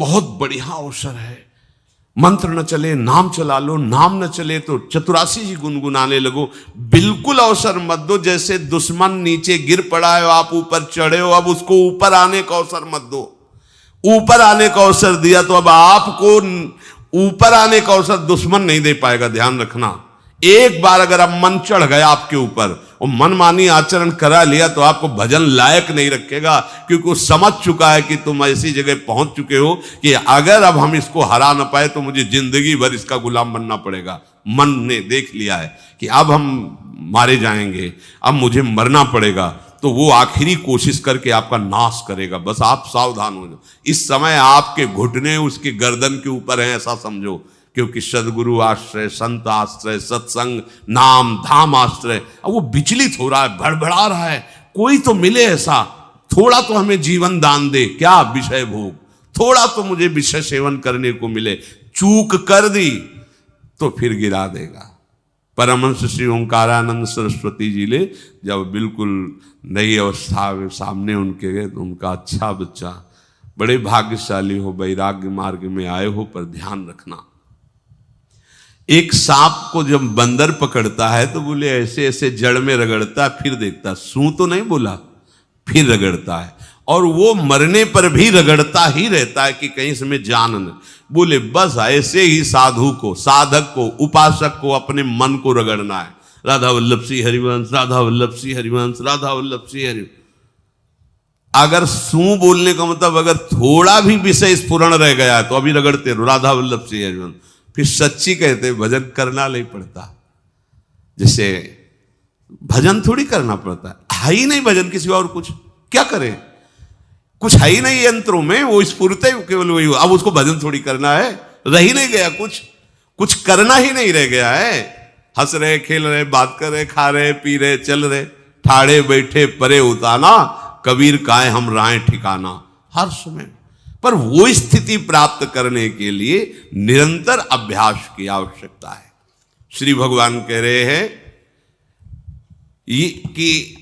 बहुत बढ़िया अवसर है। मंत्र न चले नाम चला लो, नाम न चले तो चतुरासी जी गुनगुनाने लगो। बिल्कुल अवसर मत दो। जैसे दुश्मन नीचे गिर पड़ा है, आप ऊपर चढ़े हो, अब उसको ऊपर आने का अवसर मत दो। ऊपर आने का अवसर दिया तो अब आपको ऊपर आने का अवसर दुश्मन नहीं दे पाएगा। ध्यान रखना, एक बार अगर अब मन चढ़ गया आपके ऊपर और मनमानी आचरण करा लिया तो आपको भजन लायक नहीं रखेगा, क्योंकि वो समझ चुका है कि तुम ऐसी जगह पहुंच चुके हो कि अगर अब हम इसको हरा ना पाए तो मुझे जिंदगी भर इसका गुलाम बनना पड़ेगा। मन ने देख लिया है कि अब हम मारे जाएंगे, अब मुझे मरना पड़ेगा, तो वो आखिरी कोशिश करके आपका नाश करेगा। बस आप सावधान हो जाओ। इस समय आपके घुटने उसके गर्दन के ऊपर हैं, ऐसा समझो, क्योंकि सदगुरु आश्रय, संत आश्रय, सत्संग, नाम धाम आश्रय। अब वो विचलित हो रहा है, भड़बड़ा रहा है, कोई तो मिले ऐसा, थोड़ा तो हमें जीवन दान दे, क्या विषय भोग, थोड़ा तो मुझे विषय सेवन करने को मिले। चूक कर दी तो फिर गिरा देगा। परमहंस श्री ओंकारानंद सरस्वती जी ले जब बिल्कुल नई अवस्था में सामने उनके गए तो उनका, अच्छा बच्चा, बड़े भाग्यशाली हो, वैराग्य मार्ग में आए हो, पर ध्यान रखना, एक सांप को जब बंदर पकड़ता है तो बोले ऐसे ऐसे जड़ में रगड़ता, फिर देखता, सू तो नहीं बोला, फिर रगड़ता है, और वो मरने पर भी रगड़ता ही रहता है कि कहीं इसमें जान न। बोले बस ऐसे ही साधु को, साधक को, उपासक को अपने मन को रगड़ना है। राधा वल्लभ श्री हरिवंश, राधा वल्लभ श्री हरिवंश, राधा वल्लभ श्री हरिवंश। अगर सू बोलने का मतलब अगर थोड़ा भी विषय स्फुरण रह गया है तो अभी रगड़ते रहो, राधा वल्लभ श्री हरिवंश। फिर सच्ची कहते भजन करना नहीं पड़ता। जैसे भजन थोड़ी करना पड़ता है ही नहीं भजन, किसी और कुछ क्या करे, कुछ है ही नहीं यंत्रों में, वो स्फुरते केवल वही। अब उसको भजन थोड़ी करना है, रह ही नहीं गया, कुछ करना ही नहीं रह गया है। हंस रहे, खेल रहे, बात कर रहे, खा रहे, पी रहे, चल रहे, ठाड़े बैठे परे उताना, कबीर काहे हम राय ठिकाना। हर समय पर वो स्थिति प्राप्त करने के लिए निरंतर अभ्यास की आवश्यकता है। श्री भगवान कह रहे हैं कि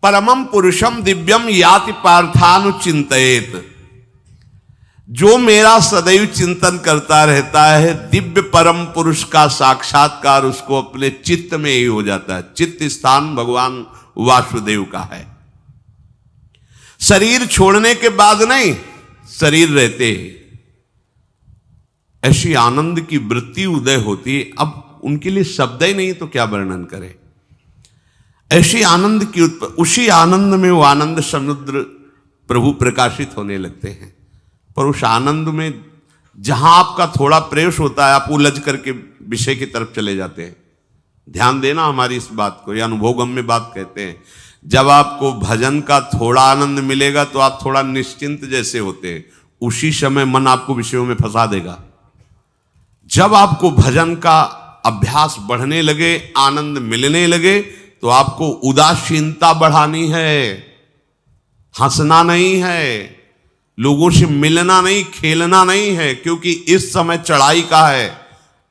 परमम पुरुषम दिव्यम याति पार्थानुचिंतयेत। जो मेरा सदैव चिंतन करता रहता है, दिव्य परम पुरुष का साक्षात्कार उसको अपने चित्त में ही हो जाता है। चित्त स्थान भगवान वासुदेव का है। शरीर छोड़ने के बाद नहीं, शरीर रहते ऐसी आनंद की वृत्ति उदय होती है। अब उनके लिए शब्द ही नहीं तो क्या वर्णन करें। ऐसी आनंद की उसी आनंद में वो आनंद समुद्र प्रभु प्रकाशित होने लगते हैं। पर उस आनंद में जहां आपका थोड़ा प्रवेश होता है, आप उलझ करके विषय की तरफ चले जाते हैं। ध्यान देना हमारी इस बात को, यह अनुभवगम्य बात कहते हैं। जब आपको भजन का थोड़ा आनंद मिलेगा तो आप थोड़ा निश्चिंत जैसे होते हैं, उसी समय मन आपको विषयों में फंसा देगा। जब आपको भजन का अभ्यास बढ़ने लगे, आनंद मिलने लगे, तो आपको उदासीनता बढ़ानी है, हंसना नहीं है, लोगों से मिलना नहीं, खेलना नहीं है, क्योंकि इस समय चढ़ाई का है।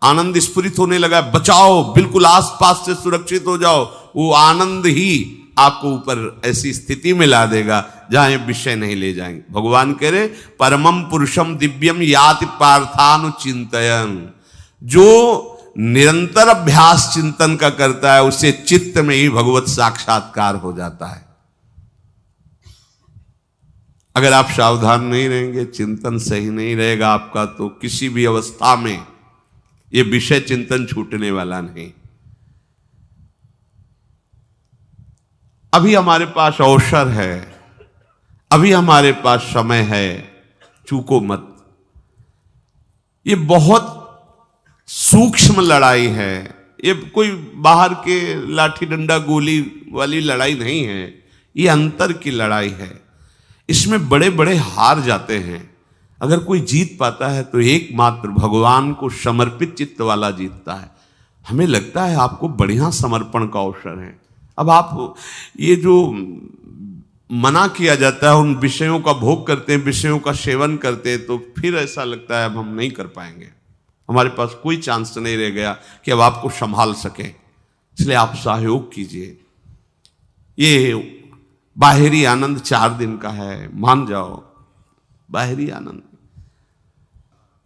आनंद स्फुरित होने लगा, बचाओ, बिल्कुल आसपास से सुरक्षित हो जाओ। वो आनंद ही आपको ऊपर ऐसी स्थिति में ला देगा जहां विषय नहीं ले जाएंगे। भगवान कह रहे परमम पुरुषम दिव्यम याति पार्थानुचिंतयन्। जो निरंतर अभ्यास चिंतन का करता है, उसे चित्त में ही भगवत साक्षात्कार हो जाता है। अगर आप सावधान नहीं रहेंगे, चिंतन सही नहीं रहेगा आपका, तो किसी भी अवस्था में यह विषय चिंतन छूटने वाला नहीं। अभी हमारे पास अवसर है, अभी हमारे पास समय है, चूको मत। ये बहुत सूक्ष्म लड़ाई है, ये कोई बाहर के लाठी डंडा गोली वाली लड़ाई नहीं है, ये अंतर की लड़ाई है। इसमें बड़े बड़े हार जाते हैं। अगर कोई जीत पाता है तो एकमात्र भगवान को समर्पित चित्त वाला जीतता है। हमें लगता है आपको बढ़िया समर्पण का अवसर है। अब आप ये जो मना किया जाता है, उन विषयों का भोग करते हैं, विषयों का सेवन करते हैं, तो फिर ऐसा लगता है अब हम नहीं कर पाएंगे, हमारे पास कोई चांस नहीं रह गया कि अब आपको संभाल सके। इसलिए आप सहयोग कीजिए। ये बाहरी आनंद 4 दिन का है, मान जाओ, बाहरी आनंद।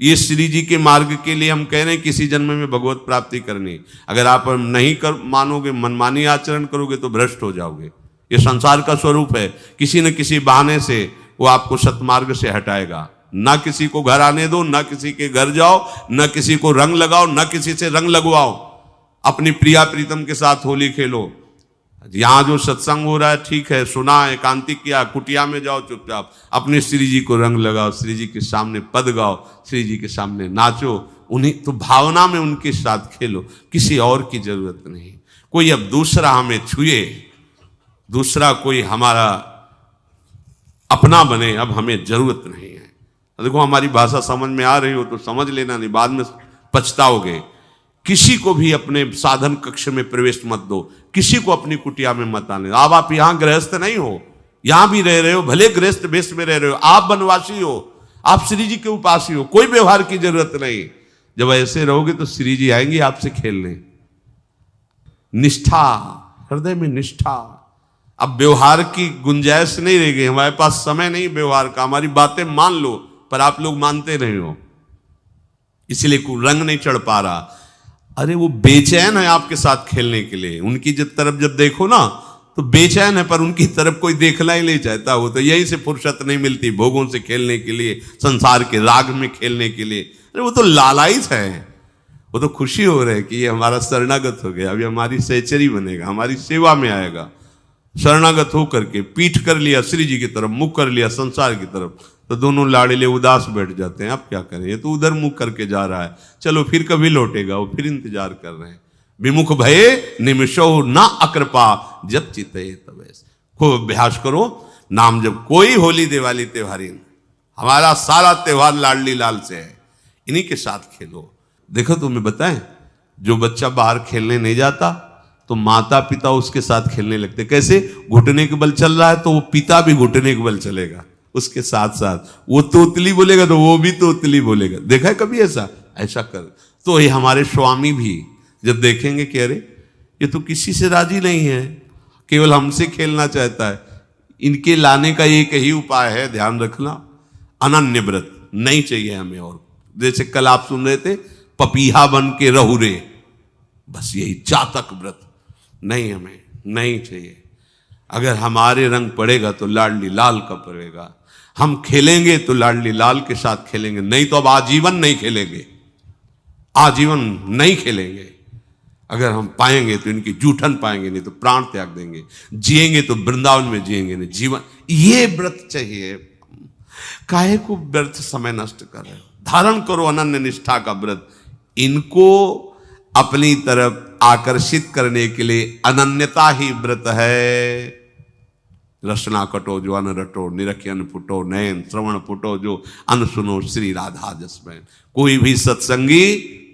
ये श्री जी के मार्ग के लिए हम कह रहे हैं किसी जन्म में भगवत प्राप्ति करनी। अगर आप नहीं कर मानोगे, मनमानी आचरण करोगे तो भ्रष्ट हो जाओगे। ये संसार का स्वरूप है, किसी न किसी बहाने से वो आपको सतमार्ग से हटाएगा। ना किसी को घर आने दो, ना किसी के घर जाओ, ना किसी को रंग लगाओ, ना किसी से रंग लगवाओ। अपनी प्रिया प्रीतम के साथ होली खेलो। यहां जो सत्संग हो रहा है ठीक है, सुना, एकांतिक किया, कुटिया में जाओ चुपचाप, अपने श्री जी को रंग लगाओ, श्री जी के सामने पद गाओ, श्री जी के सामने नाचो, उन्हीं तो भावना में उनके साथ खेलो, किसी और की जरूरत नहीं। कोई अब दूसरा हमें छुए, दूसरा कोई हमारा अपना बने, अब हमें जरूरत नहीं है। देखो हमारी भाषा समझ में आ रही हो तो समझ लेना, नहीं बाद में पछताओगे। किसी को भी अपने साधन कक्ष में प्रवेश मत दो, किसी को अपनी कुटिया में मत आने। अब आप यहां गृहस्थ नहीं हो, यहां भी रह रहे हो, भले गृहस्थ वेश में रह रहे हो, आप वनवासी हो, आप श्री जी के उपासी हो, कोई व्यवहार की जरूरत नहीं। जब ऐसे रहोगे तो श्री जी आएंगे आपसे खेलने। निष्ठा, हृदय में निष्ठा। अब व्यवहार की गुंजाइश नहीं रह गई, हमारे पास समय नहीं व्यवहार का। हमारी बातें मान लो पर आप लोग मानते नहीं हो, इसलिए रंग नहीं चढ़ पा रहा। अरे वो बेचैन है आपके साथ खेलने के लिए, उनकी तरफ जब देखो ना तो बेचैन है, पर उनकी तरफ कोई देखना ही नहीं चाहता। वो तो यहीं से फुर्सत नहीं मिलती भोगों से खेलने के लिए, संसार के राग में खेलने के लिए। अरे वो तो लालायित है, वो तो खुशी हो रही है कि ये हमारा शरणागत हो गया, अभी हमारी सहचरी बनेगा, हमारी सेवा में आएगा। शरणागत होकर के पीठ कर लिया श्री जी की तरफ, मुख कर लिया संसार की तरफ, तो दोनों लाड़िले उदास बैठ जाते हैं। अब क्या करें, ये तो उधर मुख करके जा रहा है, चलो फिर कभी लौटेगा, वो फिर इंतजार कर रहे हैं। विमुख भये निमिषो ना अकृपा, जब चिते तब। खूब अभ्यास करो नाम जब। कोई होली दिवाली त्योहारी, हमारा सारा त्योहार लाडली लाल से है, इन्हीं के साथ खेलो। देखो तुम्हें बताएं, जो बच्चा बाहर खेलने नहीं जाता तो माता पिता उसके साथ खेलने लगते। कैसे? घुटने के बल चल रहा है तो वो पिता भी घुटने के बल चलेगा उसके साथ साथ। वो तोतली बोलेगा तो वो भी तोतली बोलेगा। देखा है कभी ऐसा? ऐसा कर। तो ये हमारे स्वामी भी जब देखेंगे कि अरे ये तो किसी से राजी नहीं है, केवल हमसे खेलना चाहता है, इनके लाने का एक ही उपाय है, ध्यान रखना, अनन्य व्रत नहीं चाहिए हमें। और जैसे कल आप सुन रहे थे, पपीहा बन के रहू रे, बस यही चातक व्रत नहीं, हमें नहीं चाहिए। अगर हमारे रंग पड़ेगा तो लाडली लाल का पड़ेगा, हम खेलेंगे तो लाडली लाल के साथ खेलेंगे, नहीं तो अब आजीवन नहीं खेलेंगे, आजीवन नहीं खेलेंगे। अगर हम पाएंगे तो इनकी जूठन पाएंगे, नहीं तो प्राण त्याग देंगे। जिएंगे तो वृंदावन में जिएंगे, नहीं जीवन। ये व्रत चाहिए। काहे को व्यर्थ समय नष्ट कर रहे हो? धारण करो अनन्य निष्ठा का व्रत। इनको अपनी तरफ आकर्षित करने के लिए अनन्यता ही व्रत है। रसना कटो जो अन रटो, निरखियन फुटो नयन, श्रवण फुटो जो अन सुनो, श्री राधा जसमैन। कोई भी सत्संगी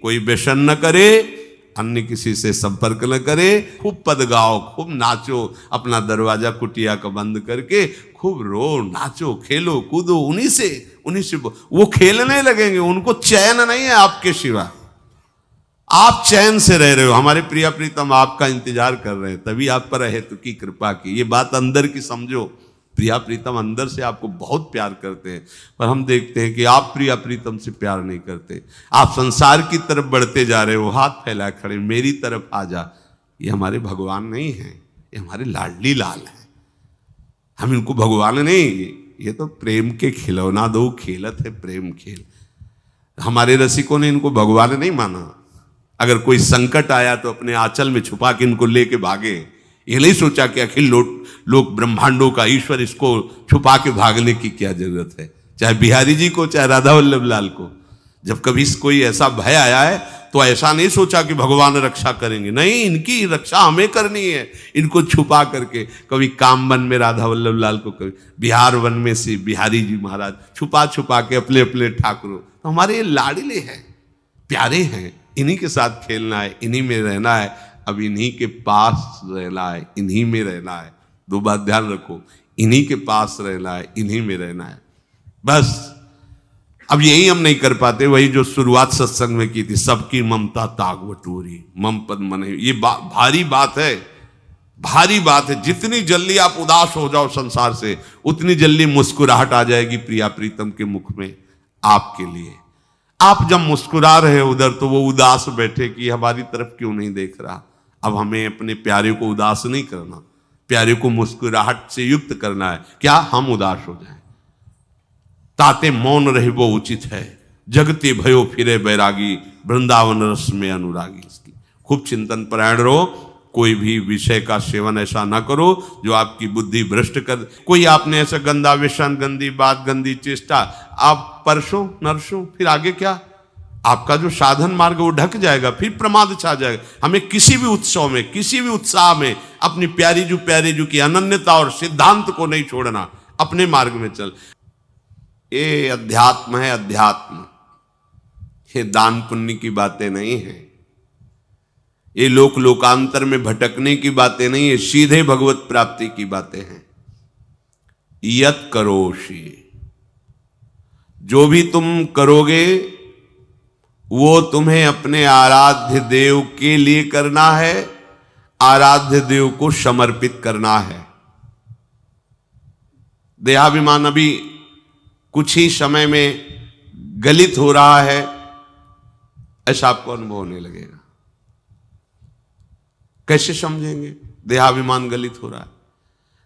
कोई व्यसन न करे, अन्य किसी से संपर्क न करे, खूब पद गाओ, खूब नाचो, अपना दरवाजा कुटिया का बंद करके खूब रो, नाचो, खेलो, कूदो, उन्हीं से वो खेलने लगेंगे। उनको चैन नहीं है आपके सिवा, आप चैन से रह रहे हो। हमारे प्रिया प्रीतम आपका इंतजार कर रहे हैं, तभी आप पर हेतु की कृपा की। ये बात अंदर की समझो, प्रिया प्रीतम अंदर से आपको बहुत प्यार करते हैं, पर हम देखते हैं कि आप प्रिया प्रीतम से प्यार नहीं करते। आप संसार की तरफ बढ़ते जा रहे हो, हाथ फैला खड़े, मेरी तरफ आ जा। ये हमारे भगवान नहीं है, ये हमारे लाडली लाल हैं। हम इनको भगवान नहीं, ये तो प्रेम के खिलौना दो खेलत है, प्रेम खेल। हमारे रसिकों ने इनको भगवान नहीं माना। अगर कोई संकट आया तो अपने आंचल में छुपा के इनको लेके भागे। ये नहीं सोचा कि अखिल लोक ब्रह्मांडों का ईश्वर, इसको छुपा के भागने की क्या जरूरत है। चाहे बिहारी जी को, चाहे राधा वल्लभ लाल को, जब कभी कोई ऐसा भय आया है तो ऐसा नहीं सोचा कि भगवान रक्षा करेंगे, नहीं, इनकी रक्षा हमें करनी है। इनको छुपा करके, कभी काम वन में राधा वल्लभ लाल को, कभी बिहार वन में से बिहारी जी महाराज, छुपा छुपा के अपने अपने ठाकुरों। तो हमारे ये लाडले हैं, प्यारे हैं, इन्हीं के साथ खेलना है, इन्हीं में रहना है। अब इन्हीं के पास रहना है, इन्हीं में रहना है। दो बात ध्यान रखो, इन्हीं के पास रहना है, इन्हीं में रहना है, बस। अब यही हम नहीं कर पाते, वही जो शुरुआत सत्संग में की थी, सबकी ममता ताग बटोरी, मम पद मन। ये भारी बात है, भारी बात है। जितनी जल्दी आप उदास हो जाओ संसार से, उतनी जल्दी मुस्कुराहट आ जाएगी प्रिया प्रीतम के मुख में आपके लिए। आप जब मुस्कुरा रहे उधर तो वो उदास बैठे कि हमारी तरफ क्यों नहीं देख रहा। अब हमें अपने प्यारे को उदास नहीं करना, प्यारे को मुस्कुराहट से युक्त करना है। क्या हम उदास हो जाएं? ताते मौन रहे वो उचित है, जगते भयो फिरे बैरागी, वृंदावन रस में अनुरागी। इसकी खूब चिंतन परायण रहो, कोई भी विषय का सेवन ऐसा ना करो जो आपकी बुद्धि भ्रष्ट कर। कोई आपने ऐसा गंदा व्यसन, गंदी बात, गंदी चेष्टा, आप परसों नरसों, फिर आगे क्या? आपका जो साधन मार्ग वो ढक जाएगा, फिर प्रमाद छा जाएगा। हमें किसी भी उत्सव में, किसी भी उत्साह में अपनी प्यारी जू की अनन्यता और सिद्धांत को नहीं छोड़ना, अपने मार्ग में चल। ये अध्यात्म है, अध्यात्म। ये दान पुण्य की बातें नहीं है, ये लोकांतर में भटकने की बातें नहीं है, सीधे भगवत प्राप्ति की बातें हैं। यत करोषि, जो भी तुम करोगे वो तुम्हें अपने आराध्य देव के लिए करना है, आराध्य देव को समर्पित करना है। देहाभिमान अभी कुछ ही समय में गलित हो रहा है, ऐसा आपको अनुभव होने लगेगा। कैसे समझेंगे? देहाभिमान गलित हो रहा है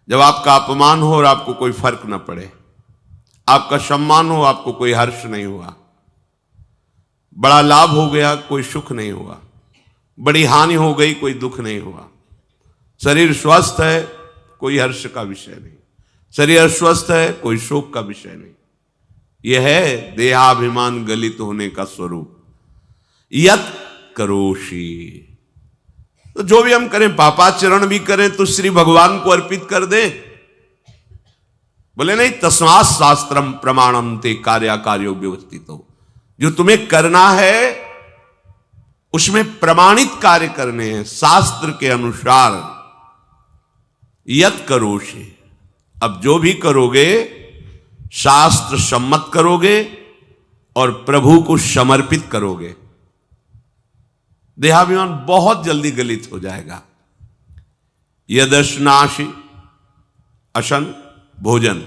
जब आपका अपमान हो और आपको कोई फर्क न पड़े, आपका सम्मान हो, आपको कोई हर्ष नहीं हुआ, बड़ा लाभ हो गया, कोई सुख नहीं हुआ, बड़ी हानि हो गई, कोई दुख नहीं हुआ। शरीर स्वस्थ है, कोई हर्ष का विषय नहीं, शरीर अस्वस्थ है, कोई शोक का विषय नहीं। यह है देहाभिमान गलित होने का स्वरूप। यत करोषि, तो जो भी हम करें, पापाचरण भी करें तो श्री भगवान को अर्पित कर दे। बोले नहीं, तस्मात् शास्त्रम प्रमाणम ते कार्याकार्यो व्यवस्थितो। जो तुम्हें करना है उसमें प्रमाणित कार्य करने हैं, शास्त्र के अनुसार। यत करोषि, अब जो भी करोगे शास्त्र सम्मत करोगे और प्रभु को समर्पित करोगे। देहाभिमान बहुत जल्दी गलित हो जाएगा। यदश्नाशी, अशन भोजन,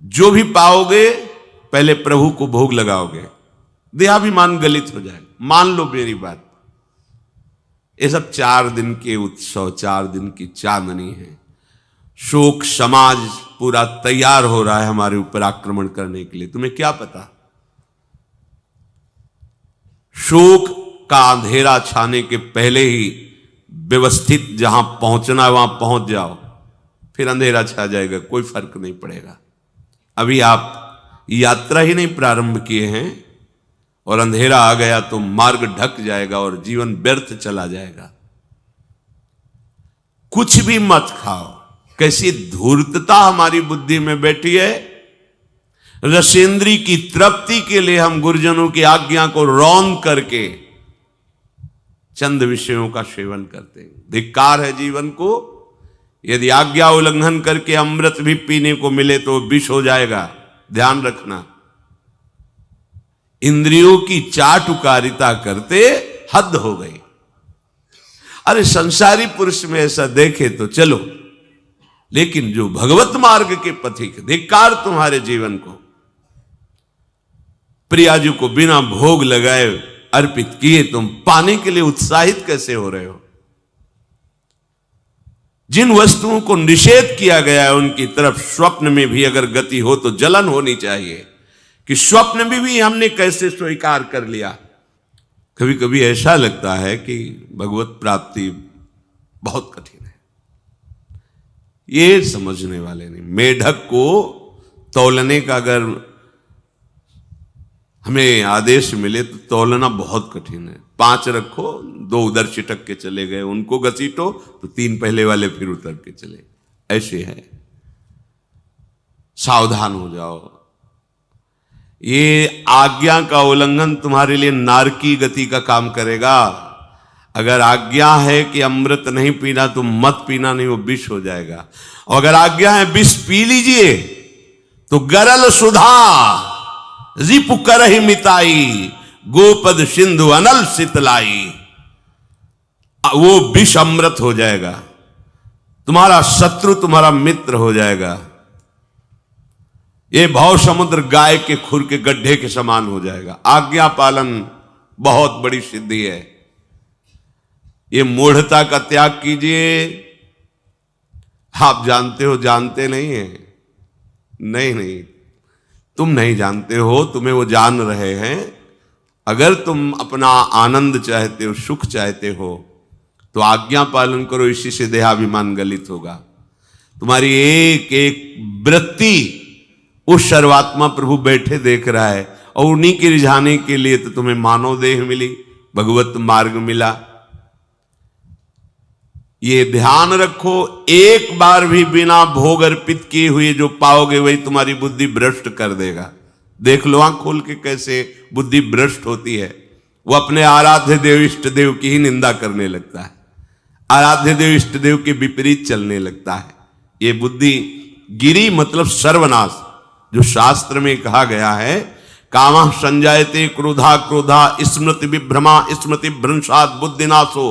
जो भी पाओगे पहले प्रभु को भोग लगाओगे, देहाभिमान गलित हो जाएगा। मान लो मेरी बात, ये सब 4 दिन के उत्सव, 4 दिन की चांदनी है। शोक समाज पूरा तैयार हो रहा है हमारे ऊपर आक्रमण करने के लिए। तुम्हें क्या पता? शोक का अंधेरा छाने के पहले ही व्यवस्थित जहां पहुंचना है वहां पहुंच जाओ, फिर अंधेरा छा जाएगा, कोई फर्क नहीं पड़ेगा। अभी आप यात्रा ही नहीं प्रारंभ किए हैं और अंधेरा आ गया तो मार्ग ढक जाएगा और जीवन व्यर्थ चला जाएगा। कुछ भी मत खाओ। कैसी धूर्तता हमारी बुद्धि में बैठी है। रसेंद्री की तृप्ति के लिए हम गुरुजनों की आज्ञा को रौंद करके चंद विषयों का सेवन करते हैं। धिक्कार है जीवन को। यदि आज्ञा उल्लंघन करके अमृत भी पीने को मिले तो विष हो जाएगा, ध्यान रखना। इंद्रियों की चाटुकारिता करते हद हो गई। अरे संसारी पुरुष में ऐसा देखे तो चलो, लेकिन जो भगवत मार्ग के पथिक, धिक्कार तुम्हारे जीवन को। प्रियाजू को बिना भोग लगाए अर्पित किए तुम पाने के लिए उत्साहित कैसे हो रहे हो? जिन वस्तुओं को निषेध किया गया है उनकी तरफ स्वप्न में भी अगर गति हो तो जलन होनी चाहिए कि स्वप्न में भी हमने कैसे स्वीकार कर लिया। कभी कभी ऐसा लगता है कि भगवत प्राप्ति बहुत कठिन है, ये समझने वाले नहीं। मेढक को तौलने का अगर हमें आदेश मिले तो तौलना बहुत कठिन है। 5 रखो, 2 उधर छिटक के चले गए, उनको घसीटो तो 3 पहले वाले फिर उतर के चले, ऐसे है। सावधान हो जाओ। ये आज्ञा का उल्लंघन तुम्हारे लिए नारकी गति का काम करेगा। अगर आज्ञा है कि अमृत नहीं पीना तो मत पीना, नहीं वो विष हो जाएगा। और अगर आज्ञा है विष पी लीजिए तो गरल सुधा रिपु करहि मिताई, गोपद सिंधु अनल शीतलाई। वो विष अमृत हो जाएगा, तुम्हारा शत्रु तुम्हारा मित्र हो जाएगा। ये भव समुद्र गाय के खुर के गड्ढे के समान हो जाएगा। आज्ञा पालन बहुत बड़ी सिद्धि है। ये मूढ़ता का त्याग कीजिए। आप जानते हो, जानते नहीं है? नहीं, तुम नहीं जानते हो, तुम्हें वो जान रहे हैं। अगर तुम अपना आनंद चाहते हो, सुख चाहते हो, तो आज्ञा पालन करो। इसी से देहाभिमान गलित होगा। तुम्हारी एक एक वृत्ति उस सर्वात्मा प्रभु बैठे देख रहा है, और उन्हीं के रिझाने के लिए तो तुम्हें मानव देह मिली, भगवत मार्ग मिला। ये ध्यान रखो, एक बार भी बिना भोग अर्पित किए हुए जो पाओगे वही तुम्हारी बुद्धि भ्रष्ट कर देगा। देख लो आंख खोल के कैसे बुद्धि भ्रष्ट होती है। वो अपने आराध्य देव इष्ट देव की ही निंदा करने लगता है, आराध्य देव इष्ट देव के विपरीत चलने लगता है। ये बुद्धि गिरी मतलब सर्वनाश। जो शास्त्र में कहा गया है, कामः संजायते क्रोधा क्रोधा स्मृति विभ्रमा स्मृति भ्रंशात् बुद्धिनाशो।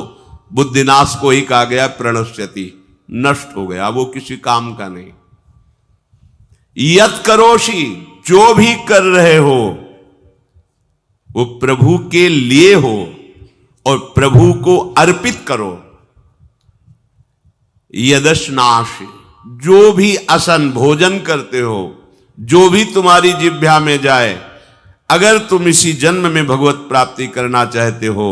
बुद्धिनाश को ही कहा गया प्रणश्यति, नष्ट हो गया, वो किसी काम का नहीं। यत करोषि, जो भी कर रहे हो वो प्रभु के लिए हो और प्रभु को अर्पित करो। यदश्नाश, जो भी असन भोजन करते हो, जो भी तुम्हारी जिह्वा में जाए, अगर तुम इसी जन्म में भगवत प्राप्ति करना चाहते हो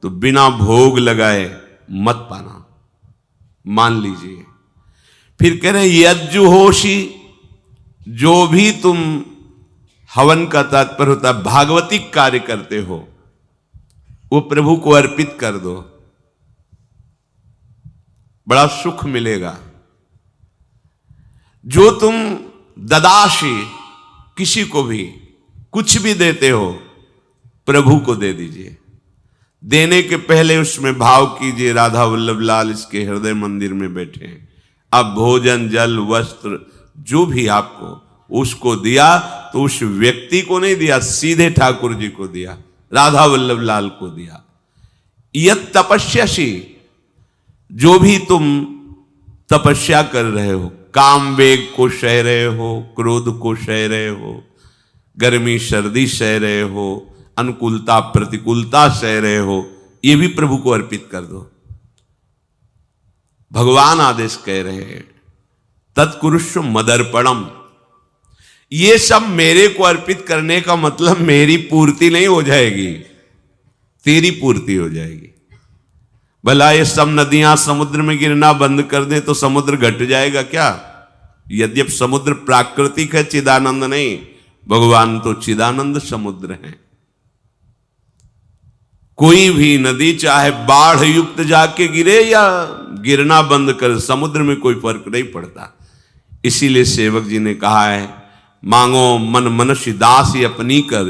तो बिना भोग लगाए मत पाना, मान लीजिए। फिर कह रहे यज्जुहोषि, जो भी तुम, हवन का तात्पर्य होता है भागवतिक कार्य करते हो, वो प्रभु को अर्पित कर दो, बड़ा सुख मिलेगा। जो तुम ददाशी, किसी को भी कुछ भी देते हो, प्रभु को दे दीजिए। देने के पहले उसमें भाव कीजिए, राधा वल्लभ लाल इसके हृदय मंदिर में बैठे हैं। अब भोजन जल वस्त्र जो भी आपको उसको दिया तो उस व्यक्ति को नहीं दिया, सीधे ठाकुर जी को दिया, राधा वल्लभ लाल को दिया। यत तपस्यासी, जो भी तुम तपस्या कर रहे हो, काम वेग को सह रहे हो, क्रोध को सह रहे हो, गर्मी सर्दी सह रहे हो, अनुकूलता प्रतिकूलता सह रहे हो, ये भी प्रभु को अर्पित कर दो। भगवान आदेश कह रहे हैं तत्कुरुष्व मदर्पणम। ये सब मेरे को अर्पित करने का मतलब मेरी पूर्ति नहीं हो जाएगी, तेरी पूर्ति हो जाएगी। भला ये सब नदियां समुद्र में गिरना बंद कर दें तो समुद्र घट जाएगा क्या? यद्यप समुद्र प्राकृतिक है, चिदानंद नहीं। भगवान तो चिदानंद समुद्र है। कोई भी नदी चाहे बाढ़ युक्त जाके गिरे या गिरना बंद कर, समुद्र में कोई फर्क नहीं पड़ता। इसीलिए सेवक जी ने कहा है, मांगो मन मनुष्य दास अपनी कर,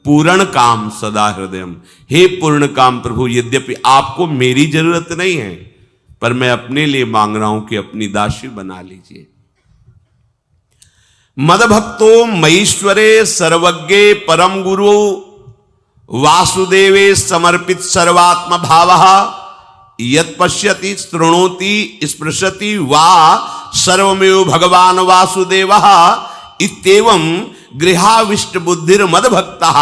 पूर्ण काम सदा हृदयम। हे पूर्ण काम प्रभु, यद्यपि आपको मेरी जरूरत नहीं है, पर मैं अपने लिए मांग रहा हूं कि अपनी दासी बना लीजिए। मद भक्तो मईश्वरे सर्वज्ञे परम गुरु वासुदेवे समर्पित सर्वात्म भावः यत् पश्यति शृणोति स्पृशति वा सर्वमेव भगवान वासुदेवः इत्येवं गृहाविष्ट बुद्धिर मद भक्तः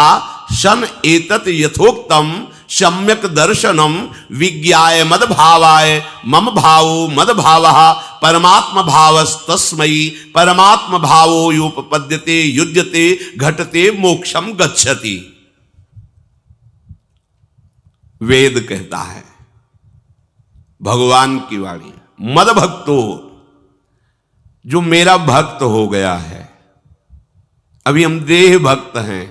सन एतत् यथोक्तम सम्यक दर्शनम विज्ञाय मद भावाय मम भावो मद भावः परमात्म भावस्तस्मै परमात्म भावो योपपद्यते युज्यते घटते मोक्षम गच्छति। वेद कहता है, भगवान की वाणी, मद भक्तो, जो मेरा भक्त हो गया है। अभी हम देह भक्त हैं,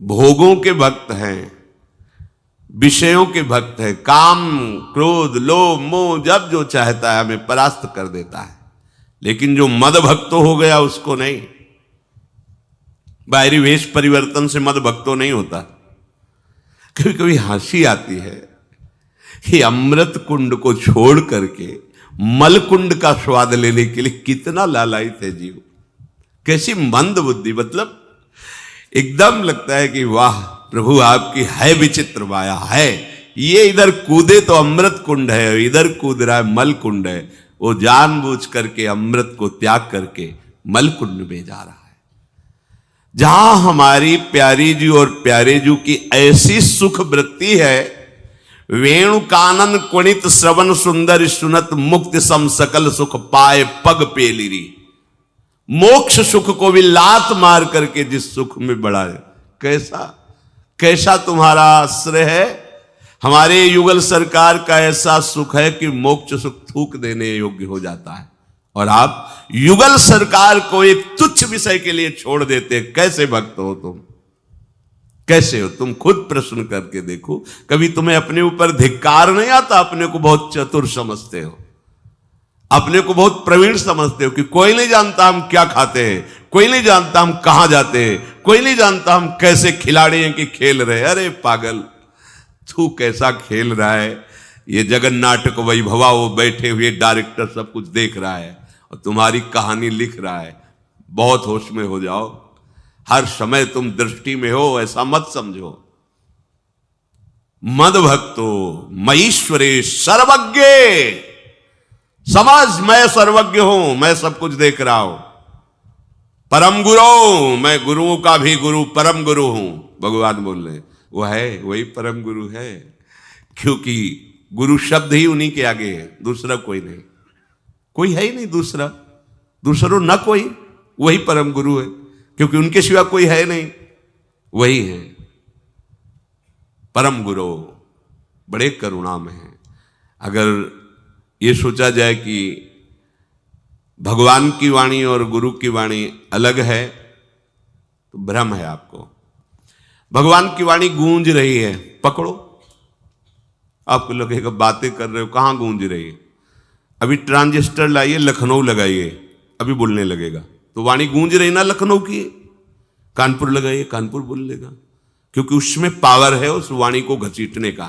भोगों के भक्त हैं, विषयों के भक्त हैं। काम क्रोध लोभ मोह जब जो चाहता है हमें परास्त कर देता है। लेकिन जो मद भक्त हो गया उसको नहीं। बाहरी वेश परिवर्तन से मद भक्तो नहीं होता। कभी कभी हंसी आती है कि अमृत कुंड को छोड़ करके मल कुंड का स्वाद लेने के लिए कितना लालायित है जीव। कैसी मंद बुद्धि, मतलब एकदम लगता है कि वाह प्रभु आपकी है विचित्र माया है। ये इधर कूदे तो अमृत कुंड है, इधर कूद रहा है मल कुंड है। वो जानबूझ करके अमृत को त्याग करके मलकुंड में जा रहा है। जहां हमारी प्यारी जी और प्यारे जी की ऐसी सुख वृत्ति है, वेणु कानन कुणित श्रवण सुंदर सुनत मुक्ति सम सकल सुख पाए पग पेलिरी। मोक्ष सुख को भी लात मार करके जिस सुख में बढ़ा है, कैसा कैसा तुम्हारा आश्रय है। हमारे युगल सरकार का ऐसा सुख है कि मोक्ष सुख थूक देने योग्य हो जाता है, और आप युगल सरकार को एक तुच्छ विषय के लिए छोड़ देते। कैसे भक्त हो तुम, कैसे हो तुम? खुद प्रश्न करके देखो। कभी तुम्हें अपने ऊपर धिक्कार नहीं आता? अपने को बहुत चतुर समझते हो, अपने को बहुत प्रवीण समझते हो कि कोई नहीं जानता हम क्या खाते हैं, कोई नहीं जानता हम कहां जाते हैं, कोई नहीं जानता हम कैसे खिलाड़ी हैं कि खेल रहे हैं। अरे पागल, तू कैसा खेल रहा है? ये जगन नाटक वैभवा, वो बैठे हुए डायरेक्टर सब कुछ देख रहा है और तुम्हारी कहानी लिख रहा है। बहुत होश में हो जाओ, हर समय तुम दृष्टि में हो, ऐसा मत समझो। मद भक्तो मईश्वरे सर्वज्ञ, समझ मैं सर्वज्ञ हूं, मैं सब कुछ देख रहा हूं। परम गुरु, मैं गुरुओं का भी गुरु, परम गुरु हूं। भगवान बोल रहे वो है, वही परम गुरु है, क्योंकि गुरु शब्द ही उन्हीं के आगे है, दूसरा कोई नहीं, कोई है ही नहीं दूसरा, दूसरों न कोई, वही परम गुरु है, क्योंकि उनके सिवा कोई है नहीं, वही है परम गुरु। बड़े करुणा में है। अगर ये सोचा जाए कि भगवान की वाणी और गुरु की वाणी अलग है तो भ्रम है आपको। भगवान की वाणी गूंज रही है, पकड़ो, आपको लगेगा बातें कर रहे हो, कहां गूंज रही है? अभी ट्रांजिस्टर लाइए, लखनऊ लगाइए, अभी बोलने लगेगा। तो वाणी गूंज रही ना लखनऊ की। कानपुर लगाइए, कानपुर बोल लेगा, क्योंकि उसमें पावर है उस वाणी को घसीटने का।